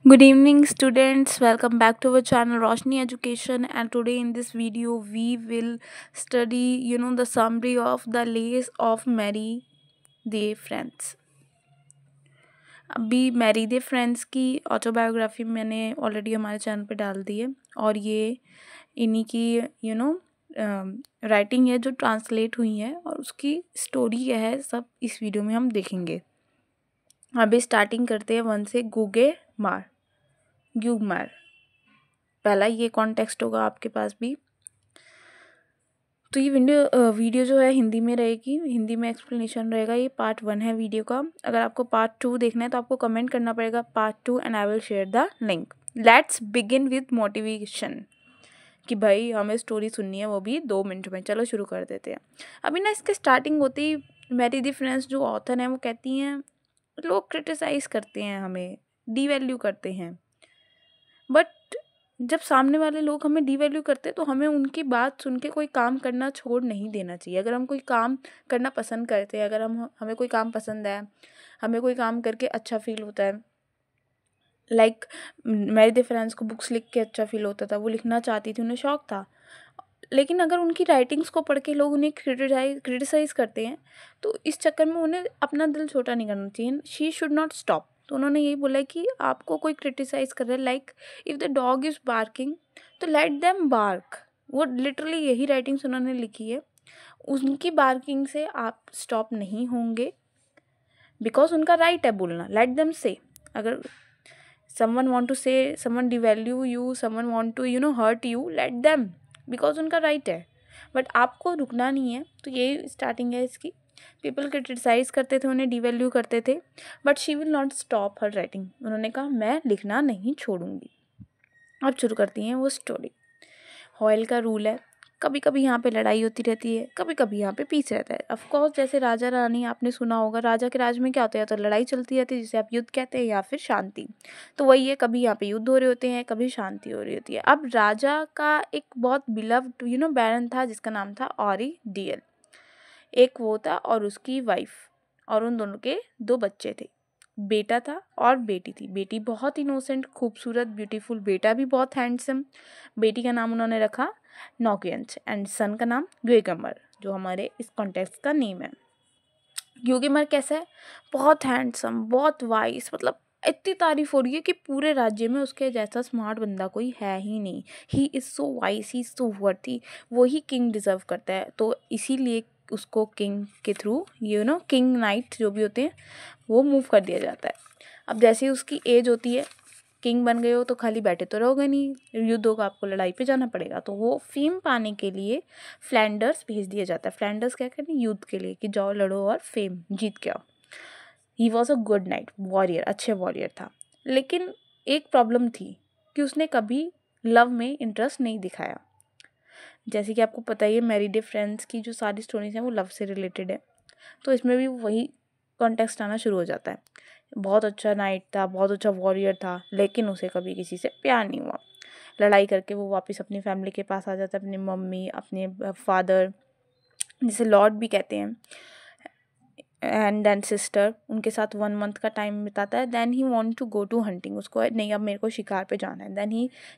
Good evening, students. Welcome back to our channel Roshni Education. And today in this video, we will study, the summary of the Lays of Mary the Friends. अभी Mary दे friends की autobiography मैंने already हमारे channel पे डाल दी है और ये इन्हीं की राइटिंग है जो ट्रांसलेट हुई है और उसकी स्टोरी क्या है सब इस वीडियो में हम देखेंगे। अभी स्टार्टिंग करते हैं वन से ग्यूगमार। पहला ये कॉन्टेक्स्ट होगा आपके पास भी। तो ये वीडियो जो है हिंदी में रहेगी, हिंदी में एक्सप्लेनेशन रहेगा। ये पार्ट 1 है वीडियो का। अगर आपको पार्ट 2 देखना है तो आपको कमेंट करना पड़ेगा part 2 and I will share the link. Let's begin with motivation कि भाई हमें स्टोरी सुननी है, वो भी 2 मिनट में। चलो शुरू कर देते हैं। अभी ना इसके स्टार्टिंग होती ही मैरी दी फ्रेंड्स जो ऑथर हैं वो कहती हैं लोग क्रिटिसाइज करते हैं, हमें डीवैल्यू करते हैं, बट जब सामने वाले लोग हमें डीवैल्यू करते हैं तो हमें उनकी बात सुन के कोई काम करना छोड़ नहीं देना चाहिए। अगर हम कोई काम करना पसंद करते हैं, अगर हमें कोई काम पसंद है, हमें कोई काम करके अच्छा फील होता है, लाइक मेरी दी फ्रेंड्स को बुक्स लिख के अच्छा फील होता था, वो लिखना चाहती थी, उन्हें शौक था। लेकिन अगर उनकी राइटिंग्स को पढ़ के लोग उन्हें क्रिटिसाइज करते हैं तो इस चक्कर में उन्हें अपना दिल छोटा नहीं करना चाहिए। She should not stop. तो उन्होंने यही बोला कि आपको कोई क्रिटिसाइज कर रहा है, like if the dog is barking तो लेट देम बार्क। वो लिटरली यही राइटिंग्स उन्होंने लिखी है। उनकी बार्किंग से आप स्टॉप नहीं होंगे बिकॉज उनका राइट है बोलना। Late them say. अगर someone want to say someone devalue you, someone want to hurt you, let them, because उनका राइट है। बट आपको रुकना नहीं है। तो यही स्टार्टिंग है इसकी। पीपल क्रिटिसाइज करते थे, उन्हें डिवैल्यू करते थे, but she will not stop her writing. उन्होंने कहा मैं लिखना नहीं छोड़ूंगी। अब शुरू करती हैं वो स्टोरी। हॉयल का रूल है, कभी कभी यहाँ पे लड़ाई होती रहती है, कभी कभी यहाँ पे पीस रहता है। ऑफ कोर्स जैसे राजा रानी आपने सुना होगा, राजा के राज में क्या होता है, तो लड़ाई चलती रहती है जिसे आप युद्ध कहते हैं या फिर शांति। तो वही है, कभी यहाँ पे युद्ध हो रहे होते हैं, कभी शांति हो रही होती है। अब राजा का एक बहुत बिलव्ड बैरन था जिसका नाम था ऑरी डीएल। एक वो था और उसकी वाइफ, और उन दोनों के 2 बच्चे थे। बेटा था और बेटी थी। बेटी बहुत इनोसेंट, खूबसूरत, ब्यूटीफुल, बेटा भी बहुत हैंडसम। बेटी का नाम उन्होंने रखा नॉकियंस एंड सन का नाम ग्वेगमर, जो हमारे इस कॉन्टेक्स्ट का नेम है। ग्वेगमर कैसा है? बहुत हैंडसम, बहुत वाइस, मतलब इतनी तारीफ हो रही है कि पूरे राज्य में उसके जैसा स्मार्ट बंदा कोई है ही नहीं। He is so vice, he is so worthy. वो ही किंग डिज़र्व करता है। तो इसीलिए उसको किंग के थ्रू किंग नाइट जो भी होते हैं वो मूव कर दिया जाता है। अब जैसे ही उसकी एज होती है, किंग बन गए हो तो खाली बैठे तो रहोगे नहीं, युद्ध होगा, आपको लड़ाई पे जाना पड़ेगा। तो वो फेम पाने के लिए फ्लैंडर्स भेज दिया जाता है। फ्लैंडर्स क्या करते हैं? युद्ध के लिए, कि जाओ लड़ो और फेम जीत के आओ। He was a good night warrior, अच्छे वॉरियर था। लेकिन एक प्रॉब्लम थी कि उसने कभी लव में इंटरेस्ट नहीं दिखाया। जैसे कि आपको पता ही है, मैरी डे फ्रेंड्स की जो सारी स्टोरीज हैं वो लव से रिलेटेड है। तो इसमें भी वही कॉन्टेक्स्ट आना शुरू हो जाता है। बहुत अच्छा नाइट था, बहुत अच्छा वॉरियर था, लेकिन उसे कभी किसी से प्यार नहीं हुआ। लड़ाई करके वो वापस अपनी फैमिली के पास आ जाता है, अपनी मम्मी, अपने फादर, जिसे लॉर्ड भी कहते हैं, एंड देन सिस्टर, उनके साथ 1 मंथ का टाइम बिताता है। Then he want to go to hunting. उसको नहीं, अब मेरे को शिकार पे जाना है। Then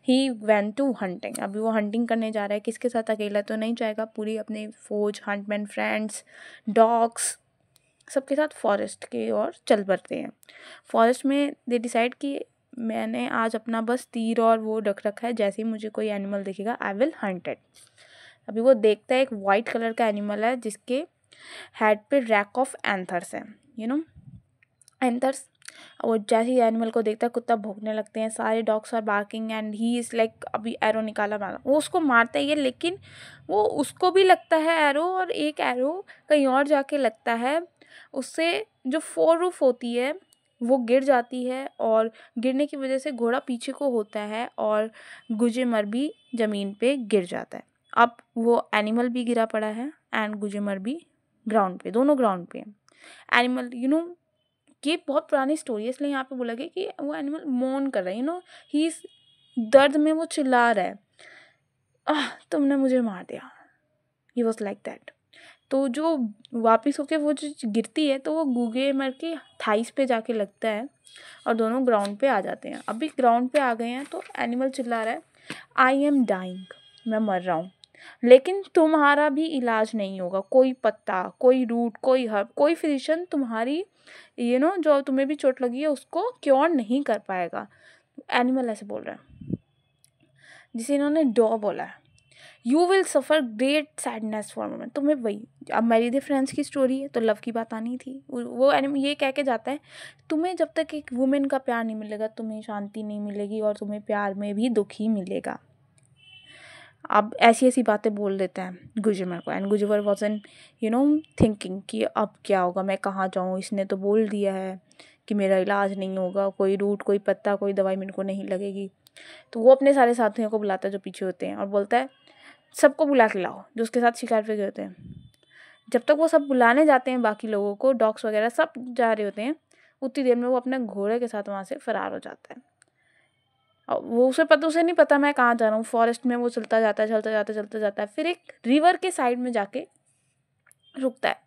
he went to hunting. अभी वो हंटिंग करने जा रहा है। किसके साथ? अकेला तो नहीं जाएगा, पूरी अपनी फौज, हंटमैन फ्रेंड्स, डॉग्स, सबके साथ फॉरेस्ट की ओर चल पड़ते हैं। फॉरेस्ट में दे डिसाइड कि मैंने आज अपना बस तीर और वो रख रखा है, जैसे ही मुझे कोई एनिमल दिखेगा आई विल हंट इट। अभी वो देखता है एक वाइट कलर का एनिमल है जिसके हेड पे रैक ऑफ एंथर्स है, एंथर्स। और जैसे ही एनिमल को देखता है, कुत्ता भौंकने लगते हैं, सारे dogs are barking and he is like, अभी एरो निकाला मारा, वो उसको मारता ही है, लेकिन वो उसको भी लगता है एरो, और एक एरो कहीं और जाके लगता है। उससे जो फोर रूफ होती है वो गिर जाती है, और गिरने की वजह से घोड़ा पीछे को होता है और गुजेमर भी ज़मीन पे गिर जाता है। अब वो एनिमल भी गिरा पड़ा है एंड गुजेमर भी ग्राउंड पे, दोनों ग्राउंड पे हैं। एनिमल ये बहुत पुरानी स्टोरी है, इसलिए यहाँ पे बोला गया कि वो एनिमल मोन कर रहा है, ही इज दर्द में वो चिल्ला रहा है, तुमने मुझे मार दिया। He was like that. तो जो वापस होके वो जो गिरती है तो वो गुगेमर के थाइस पे जाके लगता है और दोनों ग्राउंड पे आ जाते हैं। अभी ग्राउंड पे आ गए हैं तो एनिमल चिल्ला रहा है, आई एम डाइंग, मैं मर रहा हूँ, लेकिन तुम्हारा भी इलाज नहीं होगा। कोई पत्ता, कोई रूट, कोई हर्ब, कोई फिजिशियन तुम्हारी जो तुम्हें भी चोट लगी है उसको क्योर नहीं कर पाएगा। एनिमल ऐसे बोल रहा है, जिसे इन्होंने डॉ बोला है। You will suffer great sadness for moment. तुम्हें वही, अब मैरी द फ्रेंड्स की स्टोरी है तो लव की बात आनी थी। वो एनिमल ये कह के जाता है, तुम्हें जब तक एक वुमेन का प्यार नहीं मिलेगा तुम्हें शांति नहीं मिलेगी और तुम्हें प्यार में भी दुख ही मिलेगा। अब ऐसी ऐसी बातें बोल देते हैं गुजिमर को, एंड गुजिमर वॉजन थिंकिंग कि अब क्या होगा, मैं कहाँ जाऊँ, इसने तो बोल दिया है कि मेरा इलाज नहीं होगा, कोई रूट, कोई पत्ता, कोई दवाई मेरे को नहीं लगेगी। तो वो अपने सारे साथियों को बुलाता है जो पीछे होते हैं और बोलता है सबको बुला के लाओ जो उसके साथ शिकार पे गए होते हैं। जब तक वो सब बुलाने जाते हैं बाकी लोगों को, डॉग्स वगैरह सब जा रहे होते हैं, उतनी देर में वो अपने घोड़े के साथ वहाँ से फरार हो जाता है। और वो उसे नहीं पता मैं कहाँ जा रहा हूँ। फॉरेस्ट में वो चलता जाता है। फिर एक रिवर के साइड में जाके रुकता है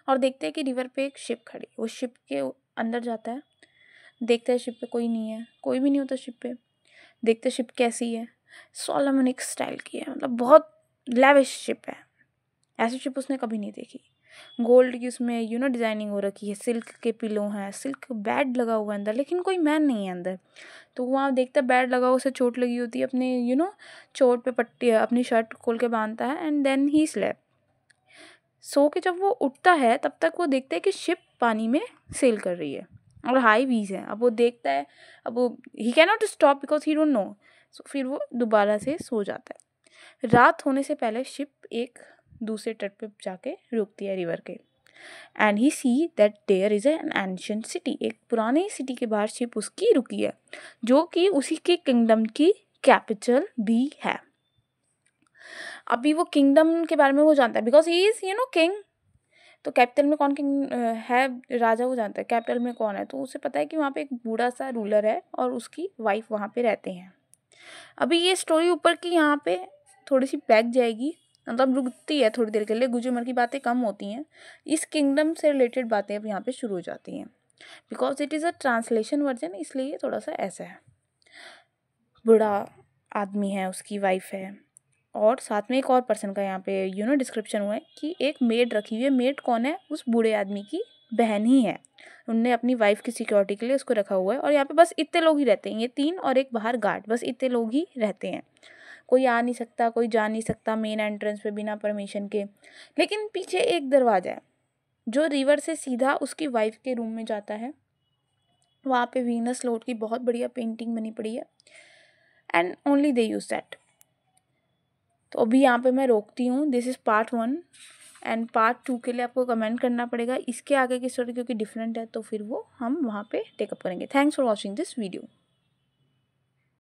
और देखते हैं कि रिवर पे एक शिप खड़ी। वो शिप के अंदर जाता है, देखता है शिप पे कोई नहीं है, कोई भी नहीं होता शिप पे। देखते शिप कैसी है, सोलोमनिक स्टाइल की है, मतलब बहुत लैविश शिप है। ऐसी शिप उसने कभी नहीं देखी। गोल्ड की उसमें डिजाइनिंग हो रखी है, सिल्क के पिलो हैं, सिल्क बेड लगा हुआ है अंदर, लेकिन कोई मैन नहीं है अंदर। तो वहाँ देखता है बेड लगा हुआ, उसे चोट लगी होती है, अपने चोट पे पट्टी अपनी शर्ट खोल के बांधता है एंड देन ही स्लेप। सो के जब वो उठता है तब तक वो देखता है कि शिप पानी में सेल कर रही है और हाई वीज है। अब वो देखता है, अब वो ही can not stop because he don't know. So फिर वो दोबारा से सो जाता है। रात होने से पहले शिप एक दूसरे तट पे जाके रुकती है रिवर के, and he see that there is an ancient city. एक पुरानी सिटी के बाहर शिप उसकी रुकी है जो कि उसी के किंगडम की कैपिटल भी है। अभी वो किंगडम के बारे में वो जानता है बिकॉज ही इज किंग। तो कैपिटल में कौन किंग है, राजा, वो जानता है कैपिटल में कौन है। तो उसे पता है कि वहाँ पे एक बूढ़ा सा रूलर है और उसकी वाइफ वहाँ पे रहते हैं। अभी ये स्टोरी ऊपर की यहाँ पे थोड़ी सी बैक जाएगी, मतलब रुकती है थोड़ी देर के लिए, गुजुमर की बातें कम होती हैं, इस किंगडम से रिलेटेड बातें अब यहाँ पे शुरू हो जाती हैं because it is a translation version, इसलिए ये थोड़ा सा ऐसा है। बूढ़ा आदमी है, उसकी वाइफ है और साथ में एक और पर्सन का यहाँ पे डिस्क्रिप्शन हुआ है कि एक मेड रखी हुई है। मेड कौन है, उस बूढ़े आदमी की बहन ही है। उनने अपनी वाइफ की सिक्योरिटी के लिए उसको रखा हुआ है और यहाँ पे बस इतने लोग ही रहते हैं, ये 3 और एक बाहर गार्ड, बस इतने लोग ही रहते हैं। कोई आ नहीं सकता, कोई जा नहीं सकता मेन एंट्रेंस पे बिना परमिशन के। लेकिन पीछे एक दरवाज़ा है जो रिवर से सीधा उसकी वाइफ के रूम में जाता है। वहाँ पे वीनस लॉर्ड की बहुत बढ़िया पेंटिंग बनी पड़ी है and only they use that. तो अभी यहाँ पे मैं रोकती हूँ। This is part 1 and part 2 के लिए आपको कमेंट करना पड़ेगा इसके आगे की स्टोरी, क्योंकि डिफरेंट है, तो फिर वो हम वहाँ पे टेकअप करेंगे। Thanks for watching this video.